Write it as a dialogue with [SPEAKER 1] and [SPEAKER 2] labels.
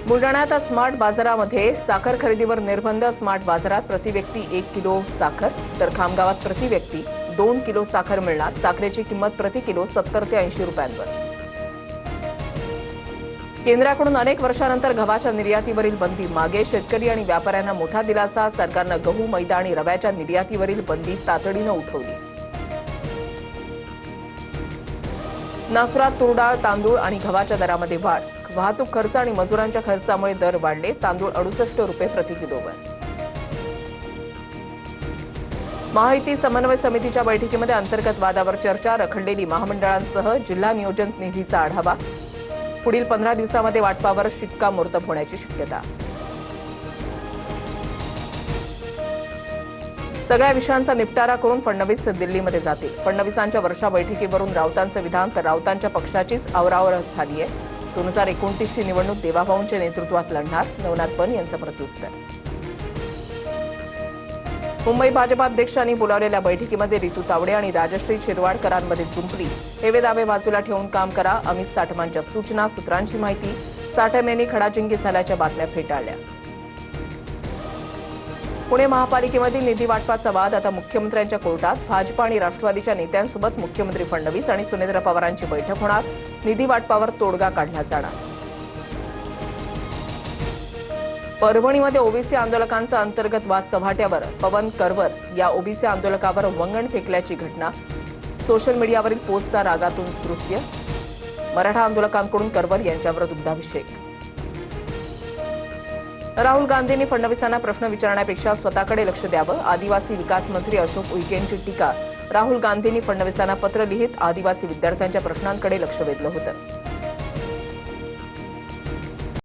[SPEAKER 1] बुलढाण्यात स्मार्ट बाजारामध्ये साखर खरेदीवर निर्बंध। स्मार्ट बाजारात प्रति व्यक्ती 1 किलो साखर तर खामगावात प्रति व्यक्ती 2 किलो साखर मिळणार। साखरेची किंमत प्रति किलो 70 ते 80 रुपयांवर। केंद्राकडून अनेक वर्षांनंतर गव्हाच्या निर्यातीवरील बंदी मागे। शेतकरी आणि व्यापाऱ्यांना मोठा दिलासा। सरकारनं गहू, मैदा आणि रव्याच्या निर्यातीवरील बंदी तातडीनं उठवली। नागपुरात तूर डाळ, तांदूळ आणि गव्हाच्या दरामध्ये वाढ। वाहतूक खर्च आणि मजुरांच्या खर्चामुळे दर वाढले। तांदूळ 68 रुपये प्रति किलोवर। महायुती समन्वय समितीच्या बैठकीमध्ये अंतर्गत वादावर चर्चा। रखडलेली महामंडळांसह जिल्हा नियोजन निधीचा आढावा। पुढील 15 दिवसांमध्ये वाटपावर शिक्कामोर्तब होण्याची शक्यता। सगळ्या विषयांचा निपटारा करून फडणवीस दिल्लीमध्ये जातील। फडणवीसांच्या वर्षा बैठकीवरून राऊतांचं विधान तर राऊतांच्या पक्षाचीच आवरावर झाली आहे। 2029 ची निवडणूक देवाभाऊंच्या नेतृत्वात लढणार। नवनाथ बन यांचं प्रत्युत्तर। मुंबई भाजपाध्यक्षांनी बोलावलेल्या बैठकीमध्ये रितू तावडे आणि राजश्री शिरवाडकरांमध्ये जुंपली। हेवे दावे बाजूला ठेवून काम करा। अमित साठमांच्या सूचना। सूत्रांची माहिती। साठम यांनी खडाजंगी झाल्याच्या बातम्या फेटाळल्या। पुणे महापालिकेमधील निधी वाटपाचा वाद आता मुख्यमंत्र्यांच्या कोर्टात। भाजपा आणि राष्ट्रवादीच्या नेत्यांसोबत मुख्यमंत्री फडणवीस आणि सुनेत्र पवारांची बैठक होणार। निधी वाटपावर तोडगा काढला जाणार। परभणीमध्ये ओबीसी आंदोलकांचा अंतर्गत वाद चव्हाट्यावर। पवन करवर या ओबीसी आंदोलकावर वंगण फेकल्याची घटना। सोशल मीडियावरील पोस्टचा रागातून कृत्य। मराठा आंदोलकांकडून करवर यांच्यावर दुग्धाभिषेक। राहुल गांधींनी फडणवीसांना प्रश्न विचारण्यापेक्षा स्वतःकडे लक्ष द्यावं। आदिवासी विकास मंत्री अशोक उईकेंची टीका। राहुल गांधींनी फडणवीसांना पत्र लिहित आदिवासी विद्यार्थ्यांच्या प्रश्नांकडे लक्ष वेधलं होतं।